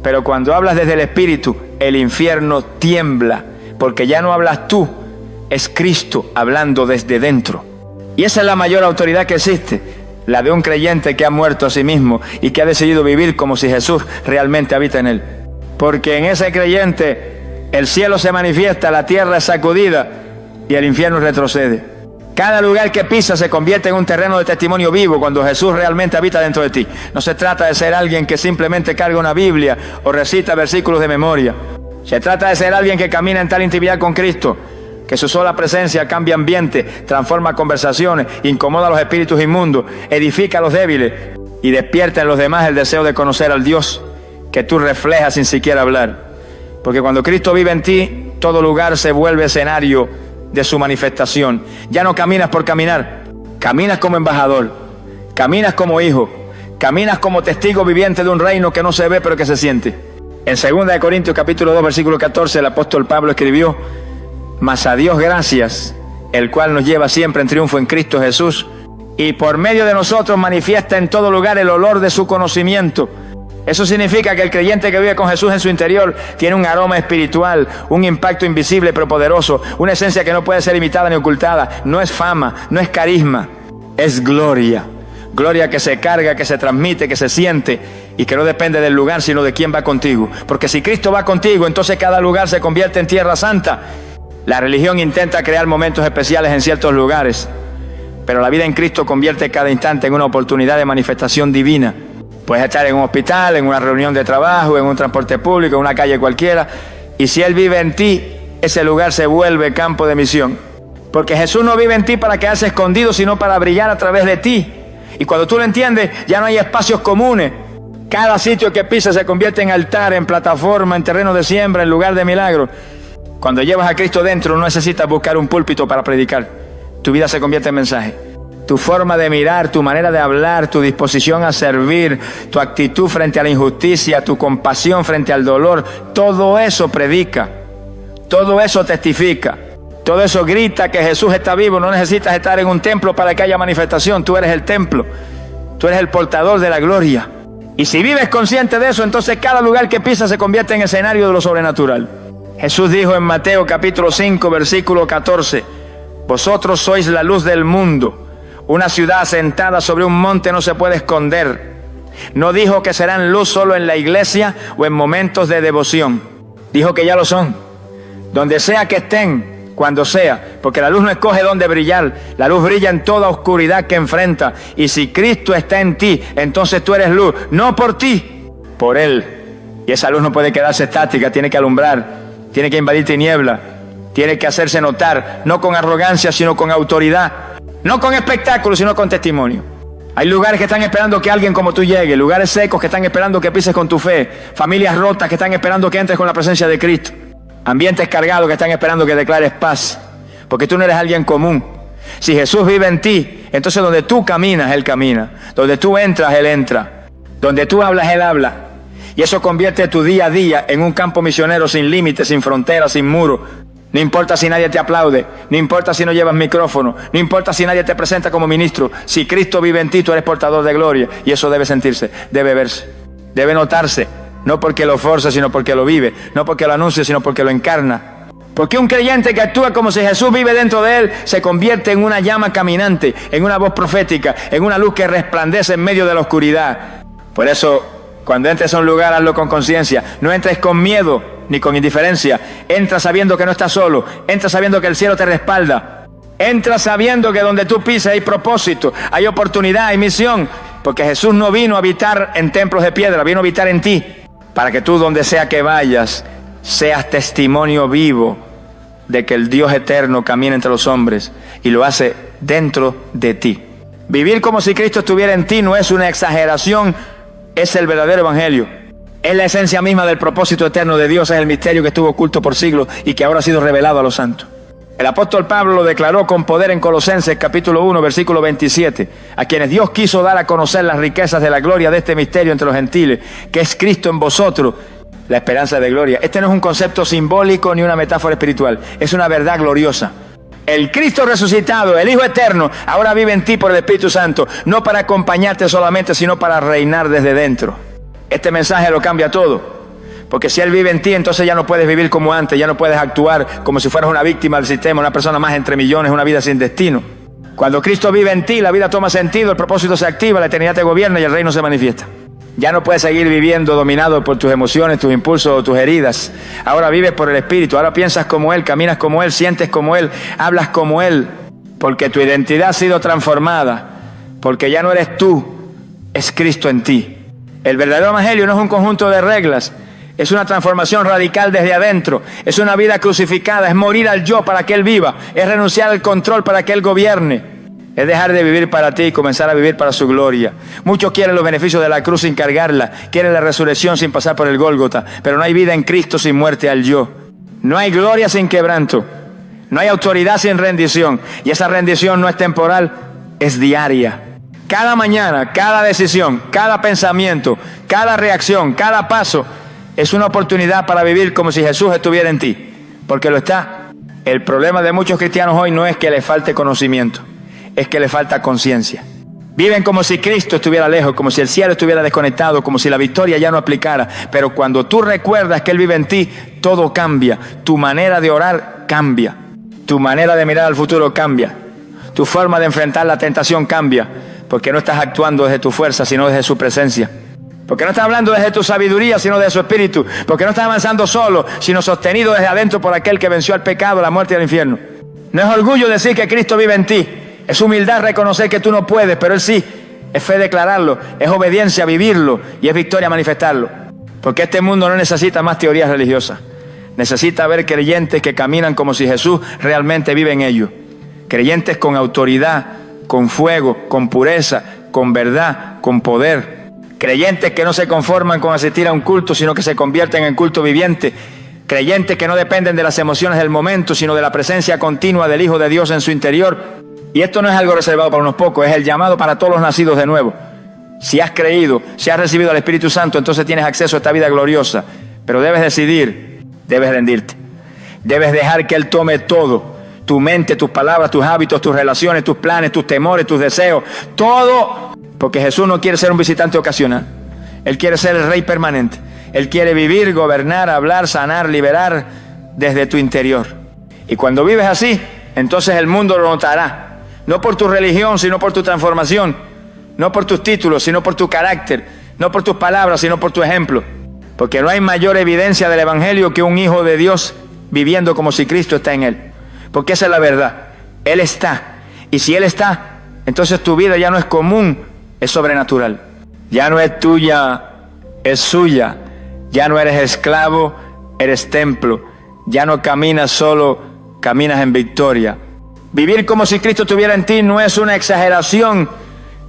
Pero cuando hablas desde el Espíritu, el infierno tiembla. Porque ya no hablas tú, es Cristo hablando desde dentro. Y esa es la mayor autoridad que existe, la de un creyente que ha muerto a sí mismo y que ha decidido vivir como si Jesús realmente habita en él. Porque en ese creyente el cielo se manifiesta, la tierra es sacudida y el infierno retrocede. Cada lugar que pisas se convierte en un terreno de testimonio vivo cuando Jesús realmente habita dentro de ti. No se trata de ser alguien que simplemente carga una Biblia o recita versículos de memoria. Se trata de ser alguien que camina en tal intimidad con Cristo que su sola presencia cambia ambiente, transforma conversaciones, incomoda a los espíritus inmundos, edifica a los débiles y despierta en los demás el deseo de conocer al Dios que tú reflejas sin siquiera hablar. Porque cuando Cristo vive en ti, todo lugar se vuelve escenario de su manifestación. Ya no caminas por caminar, caminas como embajador, caminas como hijo, caminas como testigo viviente de un reino que no se ve pero que se siente. En 2 Corintios capítulo 2 versículo 14 el apóstol Pablo escribió: mas a Dios gracias, el cual nos lleva siempre en triunfo en Cristo Jesús, y por medio de nosotros manifiesta en todo lugar el olor de su conocimiento. Eso significa que el creyente que vive con Jesús en su interior tiene un aroma espiritual, un impacto invisible pero poderoso, una esencia que no puede ser imitada ni ocultada. No es fama, no es carisma, es gloria. Gloria que se carga, que se transmite, que se siente y que no depende del lugar sino de quién va contigo. Porque si Cristo va contigo, entonces cada lugar se convierte en tierra santa. La religión intenta crear momentos especiales en ciertos lugares, pero la vida en Cristo convierte cada instante en una oportunidad de manifestación divina. Puedes estar en un hospital, en una reunión de trabajo, en un transporte público, en una calle cualquiera, y si Él vive en ti, ese lugar se vuelve campo de misión. Porque Jesús no vive en ti para quedarse escondido, sino para brillar a través de ti. Y cuando tú lo entiendes, ya no hay espacios comunes. Cada sitio que pisas se convierte en altar, en plataforma, en terreno de siembra, en lugar de milagro. Cuando llevas a Cristo dentro, no necesitas buscar un púlpito para predicar. Tu vida se convierte en mensaje. Tu forma de mirar, tu manera de hablar, tu disposición a servir, tu actitud frente a la injusticia, tu compasión frente al dolor, todo eso predica, todo eso testifica, todo eso grita que Jesús está vivo. No necesitas estar en un templo para que haya manifestación, tú eres el templo, tú eres el portador de la gloria. Y si vives consciente de eso, entonces cada lugar que pisas se convierte en escenario de lo sobrenatural. Jesús dijo en Mateo capítulo 5 versículo 14: vosotros sois la luz del mundo. Una ciudad asentada sobre un monte no se puede esconder. No dijo que serán luz solo en la iglesia o en momentos de devoción. Dijo que ya lo son. Donde sea que estén, cuando sea. Porque la luz no escoge dónde brillar. La luz brilla en toda oscuridad que enfrenta. Y si Cristo está en ti, entonces tú eres luz. No por ti, por Él. Y esa luz no puede quedarse estática. Tiene que alumbrar. Tiene que invadir tiniebla. Tiene que hacerse notar. No con arrogancia, sino con autoridad. No con espectáculo, sino con testimonio. Hay lugares que están esperando que alguien como tú llegue, lugares secos que están esperando que pises con tu fe, familias rotas que están esperando que entres con la presencia de Cristo, ambientes cargados que están esperando que declares paz, porque tú no eres alguien común. Si Jesús vive en ti, entonces donde tú caminas, Él camina, donde tú entras, Él entra, donde tú hablas, Él habla, y eso convierte tu día a día en un campo misionero sin límites, sin fronteras, sin muros. No importa si nadie te aplaude, no importa si no llevas micrófono, no importa si nadie te presenta como ministro. Si Cristo vive en ti, tú eres portador de gloria. Y eso debe sentirse, debe verse, debe notarse. No porque lo force, sino porque lo vive. No porque lo anuncie, sino porque lo encarna. Porque un creyente que actúa como si Jesús vive dentro de él, se convierte en una llama caminante, en una voz profética, en una luz que resplandece en medio de la oscuridad. Por eso, cuando entres a un lugar, hazlo con conciencia. No entres con miedo ni con indiferencia. Entra sabiendo que no estás solo. Entra sabiendo que el cielo te respalda. Entra sabiendo que donde tú pisas hay propósito, hay oportunidad, hay misión. Porque Jesús no vino a habitar en templos de piedra, vino a habitar en ti, para que tú, donde sea que vayas, seas testimonio vivo de que el Dios eterno camina entre los hombres y lo hace dentro de ti. Vivir como si Cristo estuviera en ti no es una exageración, es el verdadero evangelio. Es la esencia misma del propósito eterno de Dios, es el misterio que estuvo oculto por siglos y que ahora ha sido revelado a los santos. El apóstol Pablo lo declaró con poder en Colosenses capítulo 1, versículo 27, a quienes Dios quiso dar a conocer las riquezas de la gloria de este misterio entre los gentiles, que es Cristo en vosotros, la esperanza de gloria. Este no es un concepto simbólico ni una metáfora espiritual, es una verdad gloriosa. El Cristo resucitado, el Hijo eterno, ahora vive en ti por el Espíritu Santo, no para acompañarte solamente, sino para reinar desde dentro. Este mensaje lo cambia todo. Porque si Él vive en ti, entonces ya no puedes vivir como antes, ya no puedes actuar como si fueras una víctima del sistema, una persona más entre millones, una vida sin destino. Cuando Cristo vive en ti, la vida toma sentido, el propósito se activa, la eternidad te gobierna y el reino se manifiesta. Ya no puedes seguir viviendo dominado por tus emociones, tus impulsos o tus heridas. Ahora vives por el Espíritu, ahora piensas como Él, caminas como Él, sientes como Él, hablas como Él, porque tu identidad ha sido transformada, porque ya no eres tú, es Cristo en ti. El verdadero evangelio no es un conjunto de reglas, es una transformación radical desde adentro, es una vida crucificada, es morir al yo para que Él viva, es renunciar al control para que Él gobierne, es dejar de vivir para ti y comenzar a vivir para su gloria. Muchos quieren los beneficios de la cruz sin cargarla, quieren la resurrección sin pasar por el Gólgota, pero no hay vida en Cristo sin muerte al yo. No hay gloria sin quebranto, no hay autoridad sin rendición, y esa rendición no es temporal, es diaria. Cada mañana, cada decisión, cada pensamiento, cada reacción, cada paso es una oportunidad para vivir como si Jesús estuviera en ti, porque lo está. El problema de muchos cristianos hoy no es que les falte conocimiento, es que les falta conciencia. Viven como si Cristo estuviera lejos, como si el cielo estuviera desconectado, como si la victoria ya no aplicara. Pero cuando tú recuerdas que Él vive en ti, todo cambia. Tu manera de orar cambia, tu manera de mirar al futuro cambia, tu forma de enfrentar la tentación cambia, porque no estás actuando desde tu fuerza, sino desde su presencia. Porque no estás hablando desde tu sabiduría, sino desde su espíritu. Porque no estás avanzando solo, sino sostenido desde adentro por aquel que venció al pecado, la muerte y el infierno. No es orgullo decir que Cristo vive en ti. Es humildad reconocer que tú no puedes, pero Él sí. Es fe declararlo, es obediencia vivirlo y es victoria manifestarlo. Porque este mundo no necesita más teorías religiosas. Necesita ver creyentes que caminan como si Jesús realmente vive en ellos. Creyentes con autoridad, con fuego, con pureza, con verdad, con poder. Creyentes que no se conforman con asistir a un culto, sino que se convierten en culto viviente. Creyentes que no dependen de las emociones del momento, sino de la presencia continua del Hijo de Dios en su interior. Y esto no es algo reservado para unos pocos, es el llamado para todos los nacidos de nuevo. Si has creído, si has recibido al Espíritu Santo, entonces tienes acceso a esta vida gloriosa. Pero debes decidir, debes rendirte. Debes dejar que Él tome todo. Tu mente, tus palabras, tus hábitos, tus relaciones, tus planes, tus temores, tus deseos. Todo. Porque Jesús no quiere ser un visitante ocasional. Él quiere ser el Rey permanente. Él quiere vivir, gobernar, hablar, sanar, liberar desde tu interior. Y cuando vives así, entonces el mundo lo notará. No por tu religión, sino por tu transformación. No por tus títulos, sino por tu carácter. No por tus palabras, sino por tu ejemplo. Porque no hay mayor evidencia del evangelio que un hijo de Dios viviendo como si Cristo está en él. Porque esa es la verdad. Él está. Y si Él está, entonces tu vida ya no es común, es sobrenatural. Ya no es tuya, es suya. Ya no eres esclavo, eres templo. Ya no caminas solo, caminas en victoria. Vivir como si Cristo estuviera en ti no es una exageración,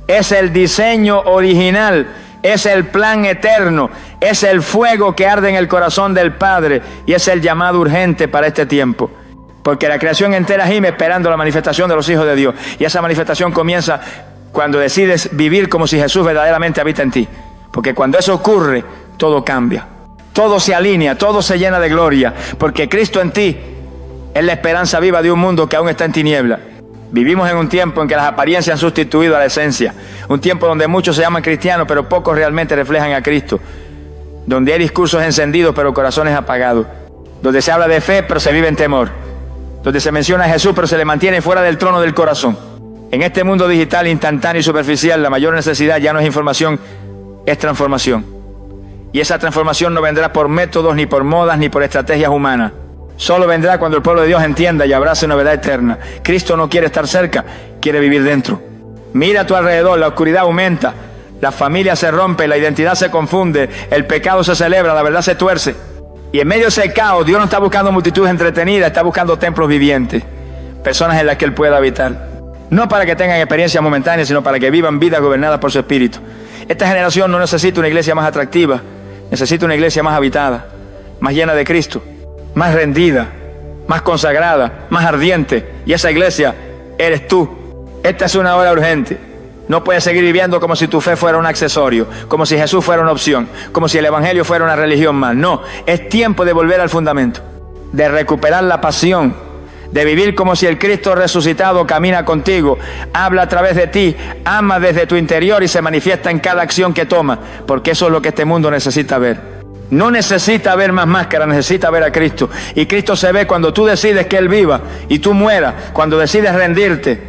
es el diseño original, es el plan eterno, es el fuego que arde en el corazón del Padre y es el llamado urgente para este tiempo. Porque la creación entera gime esperando la manifestación de los hijos de Dios. Y esa manifestación comienza cuando decides vivir como si Jesús verdaderamente habita en ti. Porque cuando eso ocurre, todo cambia. Todo se alinea, todo se llena de gloria. Porque Cristo en ti es la esperanza viva de un mundo que aún está en tiniebla. Vivimos en un tiempo en que las apariencias han sustituido a la esencia. Un tiempo donde muchos se llaman cristianos, pero pocos realmente reflejan a Cristo. Donde hay discursos encendidos, pero corazones apagados. Donde se habla de fe, pero se vive en temor. Donde se menciona a Jesús, pero se le mantiene fuera del trono del corazón. En este mundo digital, instantáneo y superficial, la mayor necesidad ya no es información, es transformación. Y esa transformación no vendrá por métodos, ni por modas, ni por estrategias humanas. Solo vendrá cuando el pueblo de Dios entienda y abrace una verdad eterna. Cristo no quiere estar cerca, quiere vivir dentro. Mira a tu alrededor, la oscuridad aumenta. La familia se rompe, la identidad se confunde, el pecado se celebra, la verdad se tuerce. Y en medio de ese caos, Dios no está buscando multitudes entretenidas, está buscando templos vivientes, personas en las que Él pueda habitar. No para que tengan experiencia momentánea, sino para que vivan vidas gobernadas por su Espíritu. Esta generación no necesita una iglesia más atractiva, necesita una iglesia más habitada, más llena de Cristo, más rendida, más consagrada, más ardiente. Y esa iglesia eres tú. Esta es una hora urgente. No puedes seguir viviendo como si tu fe fuera un accesorio, como si Jesús fuera una opción, como si el Evangelio fuera una religión más. No, es tiempo de volver al fundamento, de recuperar la pasión, de vivir como si el Cristo resucitado camina contigo, habla a través de ti, ama desde tu interior y se manifiesta en cada acción que toma, porque eso es lo que este mundo necesita ver. No necesita ver más máscaras, necesita ver a Cristo. Y Cristo se ve cuando tú decides que Él viva y tú mueras, cuando decides rendirte,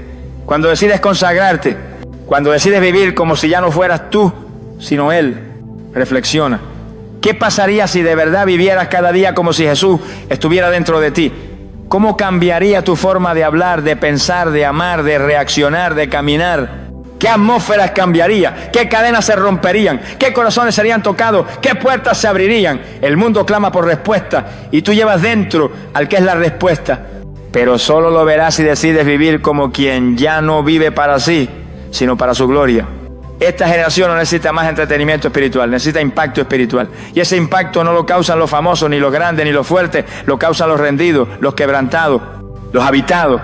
cuando decides consagrarte, cuando decides vivir como si ya no fueras tú, sino Él. Reflexiona. ¿Qué pasaría si de verdad vivieras cada día como si Jesús estuviera dentro de ti? ¿Cómo cambiaría tu forma de hablar, de pensar, de amar, de reaccionar, de caminar? ¿Qué atmósferas cambiaría? ¿Qué cadenas se romperían? ¿Qué corazones serían tocados? ¿Qué puertas se abrirían? El mundo clama por respuesta y tú llevas dentro al que es la respuesta. Pero solo lo verás si decides vivir como quien ya no vive para sí, sino para su gloria. Esta generación no necesita más entretenimiento espiritual, necesita impacto espiritual. Y ese impacto no lo causan los famosos, ni los grandes, ni los fuertes, lo causan los rendidos, los quebrantados, los habitados.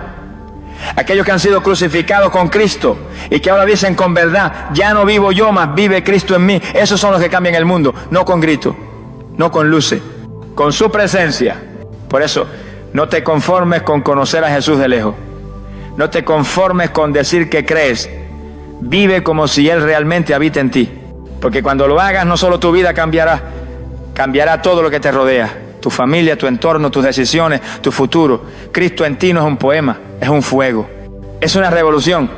Aquellos que han sido crucificados con Cristo y que ahora dicen con verdad, ya no vivo yo, mas vive Cristo en mí. Esos son los que cambian el mundo, no con gritos, no con luces, con su presencia. Por eso, no te conformes con conocer a Jesús de lejos. No te conformes con decir que crees. Vive como si Él realmente habita en ti. Porque cuando lo hagas, no solo tu vida cambiará, cambiará todo lo que te rodea. Tu familia, tu entorno, tus decisiones, tu futuro. Cristo en ti no es un poema, es un fuego. Es una revolución.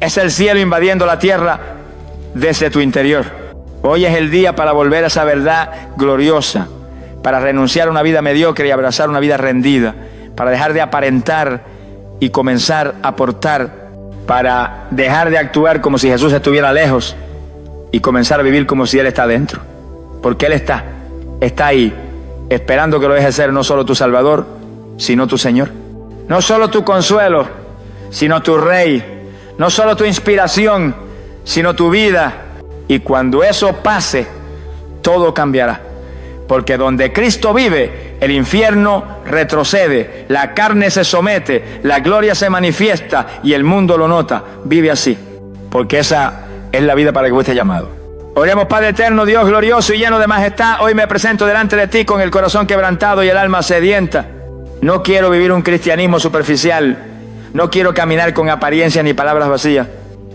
Es el cielo invadiendo la tierra desde tu interior. Hoy es el día para volver a esa verdad gloriosa, para renunciar a una vida mediocre y abrazar una vida rendida, para dejar de aparentar y comenzar a aportar, para dejar de actuar como si Jesús estuviera lejos y comenzar a vivir como si Él está dentro. Porque Él está ahí, esperando que lo dejes ser no solo tu Salvador, sino tu Señor. No solo tu consuelo, sino tu Rey. No solo tu inspiración, sino tu vida. Y cuando eso pase, todo cambiará. Porque donde Cristo vive, el infierno retrocede, la carne se somete, la gloria se manifiesta y el mundo lo nota. Vive así, porque esa es la vida para la que fuiste llamado. Oremos. Padre eterno, Dios glorioso y lleno de majestad, hoy me presento delante de ti con el corazón quebrantado y el alma sedienta. No quiero vivir un cristianismo superficial, no quiero caminar con apariencias ni palabras vacías.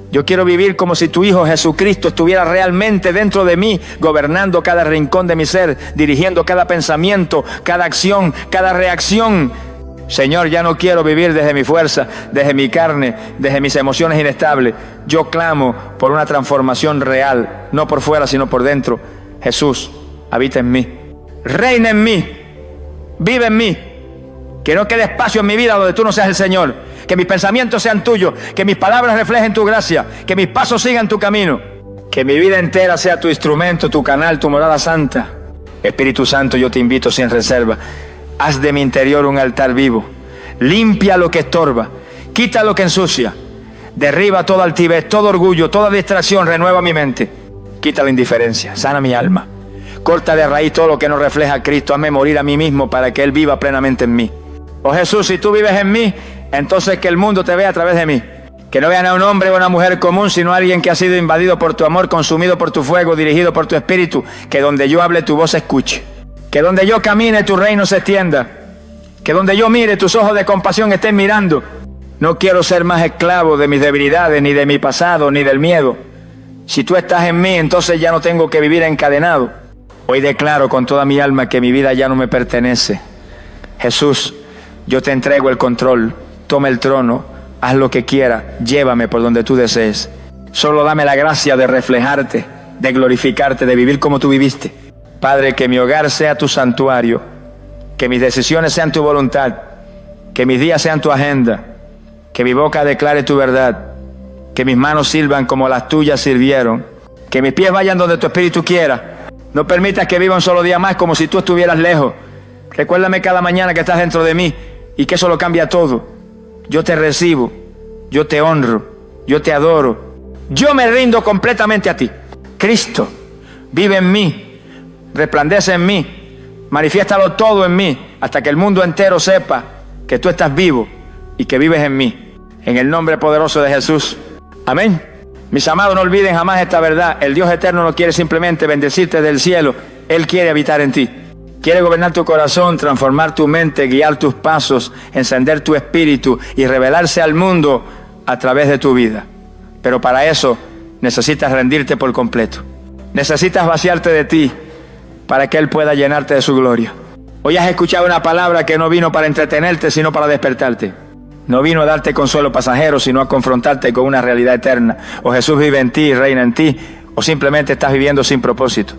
Yo quiero vivir como si tu Hijo Jesucristo estuviera realmente dentro de mí, gobernando cada rincón de mi ser, dirigiendo cada pensamiento, cada acción, cada reacción. Señor, ya no quiero vivir desde mi fuerza, desde mi carne, desde mis emociones inestables. Yo clamo por una transformación real, no por fuera, sino por dentro. Jesús, habita en mí, reina en mí, vive en mí. Que no quede espacio en mi vida donde tú no seas el Señor. Que mis pensamientos sean tuyos, que mis palabras reflejen tu gracia, que mis pasos sigan tu camino. Que mi vida entera sea tu instrumento, tu canal, tu morada santa. Espíritu Santo, yo te invito sin reserva. Haz de mi interior un altar vivo. Limpia lo que estorba, quita lo que ensucia. Derriba toda altivez, todo orgullo, toda distracción, renueva mi mente. Quita la indiferencia, sana mi alma. Corta de raíz todo lo que no refleja a Cristo. Hazme morir a mí mismo para que Él viva plenamente en mí. Oh Jesús, si tú vives en mí, entonces que el mundo te vea a través de mí. Que no vean a un hombre o a una mujer común, sino a alguien que ha sido invadido por tu amor, consumido por tu fuego, dirigido por tu espíritu. Que donde yo hable tu voz se escuche. Que donde yo camine tu reino se extienda. Que donde yo mire tus ojos de compasión estén mirando. No quiero ser más esclavo de mis debilidades, ni de mi pasado, ni del miedo. Si tú estás en mí, entonces ya no tengo que vivir encadenado. Hoy declaro con toda mi alma que mi vida ya no me pertenece. Jesús, yo te entrego el control, toma el trono, haz lo que quieras, llévame por donde tú desees. Solo dame la gracia de reflejarte, de glorificarte, de vivir como tú viviste. Padre, que mi hogar sea tu santuario, que mis decisiones sean tu voluntad, que mis días sean tu agenda, que mi boca declare tu verdad, que mis manos sirvan como las tuyas sirvieron, Que mis pies vayan donde tu espíritu quiera. No permitas que viva un solo día más como si tú estuvieras lejos. Recuérdame cada mañana que estás dentro de mí y que eso lo cambia todo. Yo te recibo, yo te honro, yo te adoro. Yo me rindo completamente a ti. Cristo, vive en mí, resplandece en mí, manifiéstalo todo en mí, hasta que el mundo entero sepa que tú estás vivo y que vives en mí. En el nombre poderoso de Jesús. Amén. Mis amados, no olviden jamás esta verdad. El Dios eterno no quiere simplemente bendecirte del cielo. Él quiere habitar en ti. Quiere gobernar tu corazón, transformar tu mente, guiar tus pasos, encender tu espíritu y revelarse al mundo a través de tu vida. Pero para eso necesitas rendirte por completo. Necesitas vaciarte de ti para que Él pueda llenarte de su gloria. Hoy has escuchado una palabra que no vino para entretenerte, sino para despertarte. No vino a darte consuelo pasajero, sino a confrontarte con una realidad eterna. O Jesús vive en ti y reina en ti, o simplemente estás viviendo sin propósito.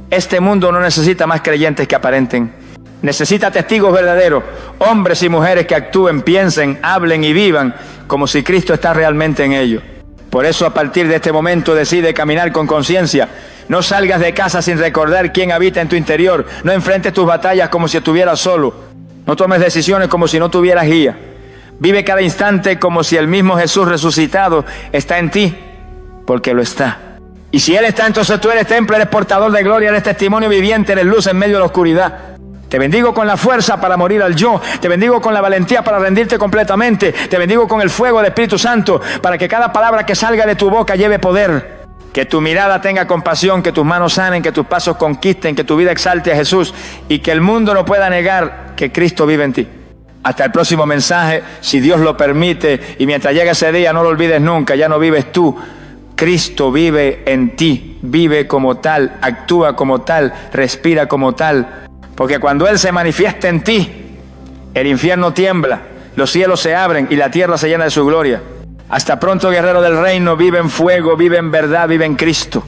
Este mundo no necesita más creyentes que aparenten. Necesita testigos verdaderos, hombres y mujeres que actúen, piensen, hablen y vivan como si Cristo está realmente en ellos. Por eso, a partir de este momento, decide caminar con conciencia. No salgas de casa sin recordar quién habita en tu interior. No enfrentes tus batallas como si estuvieras solo. No tomes decisiones como si no tuvieras guía. Vive cada instante como si el mismo Jesús resucitado está en ti, porque lo está. Y si Él está, entonces tú eres templo, eres portador de gloria, eres testimonio viviente, eres luz en medio de la oscuridad. Te bendigo con la fuerza para morir al yo. Te bendigo con la valentía para rendirte completamente. Te bendigo con el fuego del Espíritu Santo para que cada palabra que salga de tu boca lleve poder. Que tu mirada tenga compasión, que tus manos sanen, que tus pasos conquisten, que tu vida exalte a Jesús y que el mundo no pueda negar que Cristo vive en ti. Hasta el próximo mensaje, si Dios lo permite, y mientras llegue ese día no lo olvides nunca, ya no vives tú. Cristo vive en ti, vive como tal, actúa como tal, respira como tal. Porque cuando Él se manifiesta en ti, el infierno tiembla, los cielos se abren y la tierra se llena de su gloria. Hasta pronto, guerrero del reino, vive en fuego, vive en verdad, vive en Cristo.